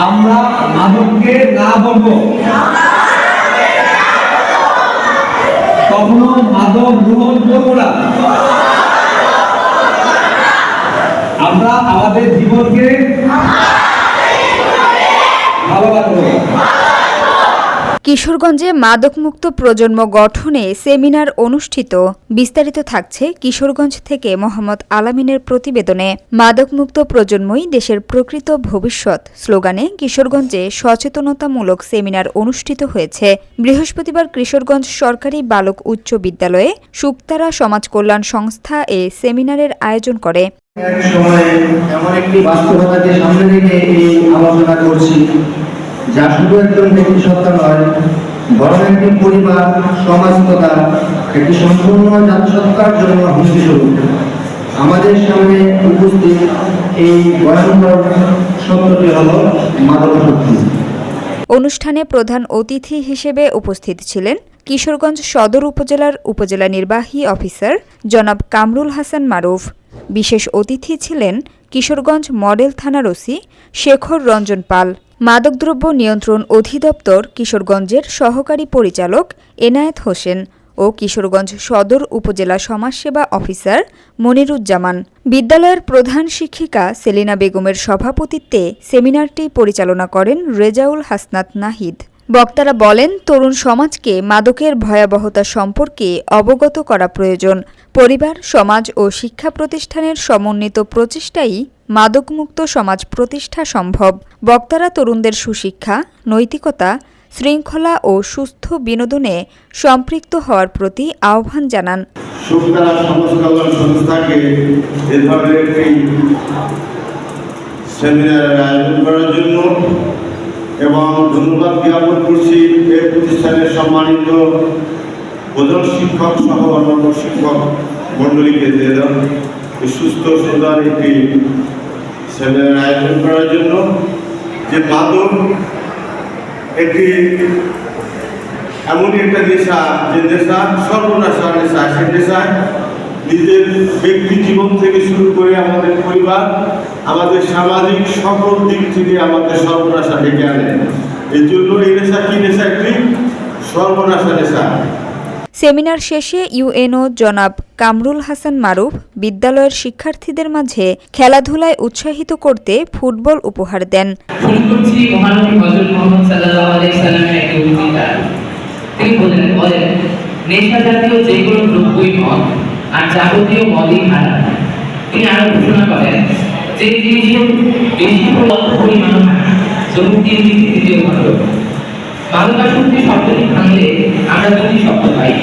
আমরা মাদককে না বলবো, কখনো মাদক গ্রহণ করবো না। আমরা আমাদের জীবনকে ভালোবাসবো। কিশোরগঞ্জে মাদকমুক্ত প্রজন্ম গঠনে সেমিনার অনুষ্ঠিত। বিস্তারিত থাকছে কিশোরগঞ্জ থেকে মোহাম্মদ আলামিনের প্রতিবেদনে। মাদকমুক্ত প্রজন্মই দেশের প্রকৃত ভবিষ্যৎ স্লোগানে কিশোরগঞ্জে সচেতনতামূলক সেমিনার অনুষ্ঠিত হয়েছে। বৃহস্পতিবার কিশোরগঞ্জ সরকারি বালক উচ্চ বিদ্যালয়ে শুকতারা সমাজ কল্যাণ সংস্থা এ সেমিনারের আয়োজন করে। এক সময়ে এমন একটি বাস্তবতাকে সামনে রেখে এই আলোচনা করছি, যা শুধু একজন ব্যক্তি সত্তা নয়, বরং একটি পরিবার, সমাজ তথা একটি সম্পূর্ণ জাতিসত্তার জন্য হুমকি স্বরূপ। আমাদের সামনে উপস্থিত এই ভয়ঙ্কর সত্যটি হল মাদকাসক্তি। অনুষ্ঠানে প্রধান অতিথি হিসেবে উপস্থিত ছিলেন কিশোরগঞ্জ সদর উপজেলার উপজেলা নির্বাহী অফিসার জনাব কামরুল হাসান মারুফ। বিশেষ অতিথি ছিলেন কিশোরগঞ্জ মডেল থানার ওসি শেখর রঞ্জন পাল, মাদকদ্রব্য নিয়ন্ত্রণ অধিদপ্তর কিশোরগঞ্জের সহকারী পরিচালক এনায়েত হোসেন ও কিশোরগঞ্জ সদর উপজেলা সমাজসেবা অফিসার মনিরুজ্জামান। বিদ্যালয়ের প্রধান শিক্ষিকা সেলিনা বেগমের সভাপতিত্বে সেমিনারটি পরিচালনা করেন রেজাউল হাসনাত নাহিদ। বক্তারা বলেন, তরুণ সমাজকে মাদকের ভয়াবহতা সম্পর্কে অবগত করা প্রয়োজন। পরিবার, সমাজ ও শিক্ষা প্রতিষ্ঠানের সমন্বিত প্রচেষ্টাই মাদকমুক্ত সমাজ প্রতিষ্ঠা সম্ভব। বক্তারা তরুণদের সুশিক্ষা, নৈতিকতা, শৃঙ্খলা ও সুস্থ বিনোদনে সম্পৃক্ত হওয়ার প্রতি আহ্বান জানান। শুকতারা সমাজ কল্যাণ সংস্থাকে এ ধরনের একটি সেমিনারের আয়োজন করার জন্য এবং ধন্যবাদ জ্ঞাপন করছি এই প্রতিষ্ঠানের সম্মানিত প্রধান শিক্ষক সহ অন্যান্য শিক্ষক মণ্ডলীকে সুস্থ সুন্দর একটি সেমিনার আয়োজন করার জন্য। যে মাদক একটি এমনই একটা নেশা, যে নেশা সর্বনাশা নেশা, সে নেশায় নিজের ব্যক্তি জীবন থেকে শুরু করে আমাদের পরিবার, আমাদের সামাজিক সকল দিক থেকে আমাদের সর্বনাশা ডেকে আনে। এই জন্য এই নেশা কি নেশা? একটি সর্বনাশা নেশা। সেমিনার শেষে ইউএনও জনাব কামরুল হাসান মারুফ বিদ্যালয়ের শিক্ষার্থীদের মাঝে খেলাধুলায় উৎসাহিত করতে ফুটবল উপহার দেন। তিনি বলেন নেশা জাতীয় যে কোনো দ্রব্যই মদ আর যাবতীয় মদই হারাম। তিনি আরো ঘোষণা করেন যে জিনিসের বেশি পরিমাণ দ্বিতীয় ঘটক। মাদকাসক্তি শব্দটি ভাঙলে আমরা দুটি শব্দ পাই,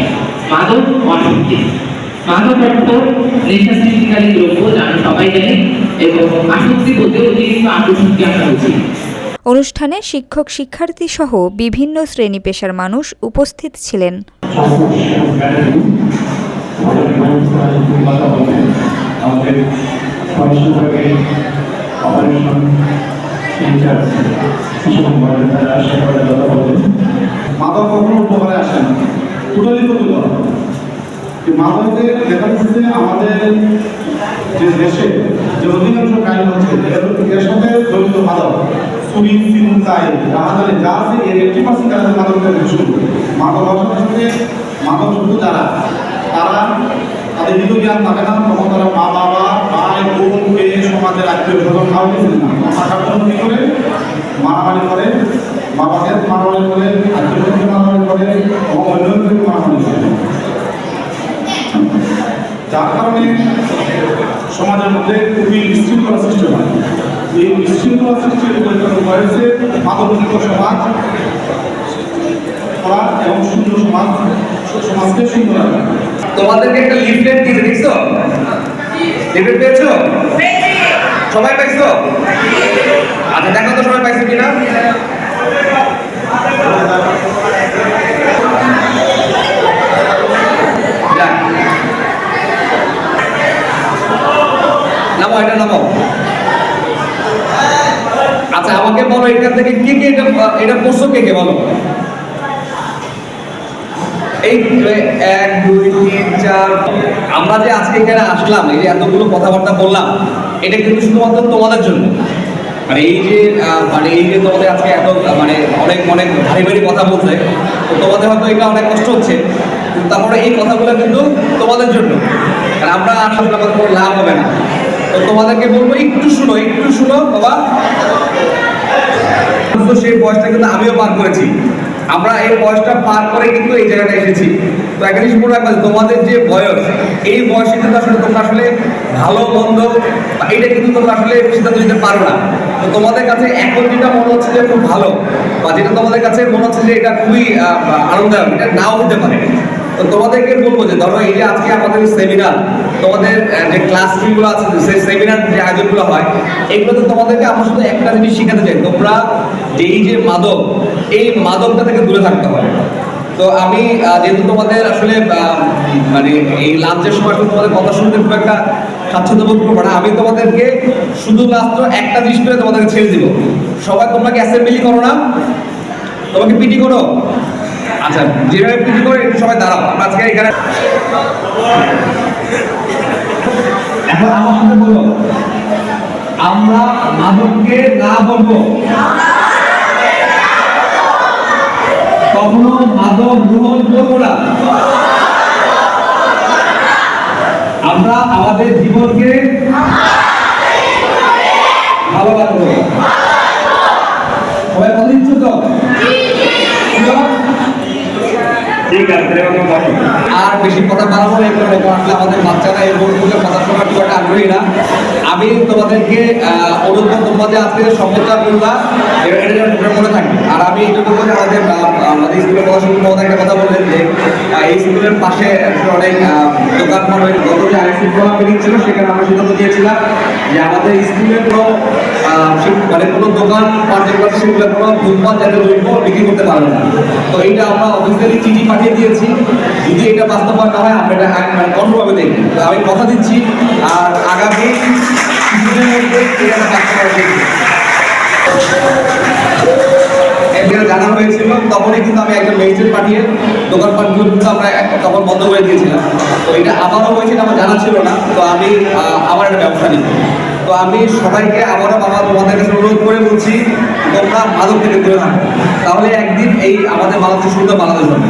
মাদক ও আসক্তি। মাদক অর্থ নেশা সৃষ্টিকারী দ্রব্য, যা আমরা সবাই জানি, এবং আসক্তি বলতে অতিরিক্ত আকর্ষণকে আমরা বুঝি। অনুষ্ঠানে শিক্ষক, শিক্ষার্থী সহ বিভিন্ন শ্রেণী পেশার মানুষ উপস্থিত ছিলেন। মাদক কখনো উপকারে আসে না, টোটালি ক্ষতিকর। মাদকের দেখা যাচ্ছে আমাদের যে দেশে যে অধিকাংশ কাহিনী হচ্ছে এর সাথে জড়িত মাদক, চুরি, চিন্তায়, রাহাজানি যা আছে এর 80% কাজে মাদকের শুরু। মাদক হওয়ার সাথে মাদক শুধু যারা তারা তাদের হিত জ্ঞান থাকে না, তখন তারা মা বাবা, ভাই বোন, মেয়ে, সমাজের আত্মীয় স্বজন খাওয়াইতেছেন না, টাকার জন্য কি করে মারামারি করে, মা বাবাকে মারামারি করে, আত্মীয় স্বজনকে মারামারি করে এবং অন্যকে মারামারি করে। যার কারণে সমাজের মধ্যে খুবই বিশৃঙ্খলা সৃষ্টি হয়। এই বিশৃঙ্খলা সৃষ্টির পরিকল্পনা হয়েছে মাদকমুক্ত সমাজ করা এবং সুন্দর সমাজকে সুন্দর রাখা। তোমাদেরকে একটা লিফলেট দিতে দেখছো? লিফলেট পেয়েছো? সবাই পাইছো? আচ্ছা, দেখো তো সবাই পাইছো কিনা। নামো, এটা নামো। আচ্ছা, আমাকে বলো এখান থেকে কে কে এটা পড়ছো, কে কে বলো। এই 1 2 3 4 আমরা যে আজকে এখানে আসলাম, এই যে এতগুলো কথাবার্তা বললাম, এটা কিন্তু শুধুমাত্র তোমাদের জন্য। মানে এই যে তোমাদের আজকে এত মানে অনেক অনেক ভারী ভারী কথা বলছে, তো তোমাদের হয়তো এটা অনেক কষ্ট হচ্ছে, কিন্তু তারপরে এই কথাগুলো কিন্তু তোমাদের জন্য, কারণ আমরা আসলে আমাদের কোনো লাভ হবে না। তো তোমাদেরকে বলবো একটু শুনো বাবা। তো সেই বয়সটা কিন্তু আমিও পার করেছি, আমরা এই বয়সটা পার করে কিন্তু এই জায়গাটা এসেছি। তো একটা জিনিস মনে রাখবা, তোমাদের যে বয়স, এই বয়সে কিন্তু আসলে তোমরা আসলে ভালো মন্দ এটা কিন্তু তোমরা আসলে সিদ্ধান্ত নিতে পারো না। তো তোমাদের কাছে এখন যেটা মনে হচ্ছে যে খুব ভালো, বা যেটা তোমাদের কাছে মনে হচ্ছে যে এটা খুবই আনন্দদায়ক, এটা নাও হতে পারে। তো তোমাদেরকে বলবো যে ধরো এই যে আজকে আমাদের সেমিনার, তোমাদের যে ক্লাসগুলো আছে, সেই সেমিনার যে আয়োজনগুলো হয়, এগুলোতে তোমাদেরকে আমরা শুধু একটা জিনিস শিখাতে চাই, তোমরা এই যে মাদক, এই মাদকটা থেকে দূরে থাকতে হবে। তো আমি যেহেতু তোমাদের আসলে মানে এই লাঞ্চের সময় তোমাদের কথা শুনতে খুব একটা স্বাচ্ছন্দ্য বোধ করবো না, আমি তোমাদেরকে শুধুমাত্র একটা জিনিস করে তোমাদেরকে ছেড়ে দিব। সবাই তোমরা কি অ্যাসেম্বলি করো না? তোমাকে পিটি করো? আচ্ছা, যেভাবে পিটি করে একটু সবাই দাঁড়াও, আমরা আজকে এখানে এখন আমার সাথে বলো, আমরা মাদককে না বলবো, কখনো মাদক গ্রহণ করবো না, আমরা আমাদের জীবনকে ভালোবাসবো। সবাই কথা দিচ্ছ তো? ঠিক আছে, আর বেশি কথা বাড়াবো না, এগুলো আসলে আমাদের বাচ্চারা এই বোর্ডগুলো কথা শোনার খুব একটা আগ্রহী না। আমি তোমাদেরকে অনুরোধ, তোমরা যে আজকে সম্প্রচার করলাম এটা যেন মনে থাকে। আর আমি এইটুকু বলে আমাদের স্কুলের পড়াশোনার মধ্যে একটা কথা বললেন যে এই স্কুলের পাশে অনেক দোকানপাট হয়েছে। গত যে আইন শৃঙ্খলা মিটিং ছিল সেখানে আমরা সিদ্ধান্ত দিয়েছিলাম যে আমাদের স্কুলে কোনো মানে কোনো দোকান পাট যেগুলো আছে সেগুলো কোনো ধূমপান জাতীয় দ্রব্য বিক্রি করতে পারবে না। তো এইটা আমরা অফিসিয়ালি চিঠি পাঠিয়ে দিয়েছি, যদি এটা বাস্তবায়ন না হয় আমরা এটা মানে কঠোরভাবে দেখি। তো আমি কথা দিচ্ছি, আর আগামী কিছুদিনের মধ্যে এটা বাস্তবায়ন দেখি। এখানে জানা হয়েছিল তখনই কিন্তু আমি একজন ম্যাজিস্ট্রেট পাঠিয়ে দোকানপাটগুলো কিন্তু আমরা তখন বন্ধ করে দিয়েছিলাম। তো এটা আবারও হয়েছে, আমার জানা ছিল না। তো আমি আবার একটা ব্যবস্থা নিই। তো আমি সবাইকে আবারও তোমাদের কাছে অনুরোধ করে বলছি, তোমরা মাদক থেকে দূরে থাকো, তাহলে একদিন এই আমাদের বাংলাদেশ সুন্দর বাংলাদেশ হবে।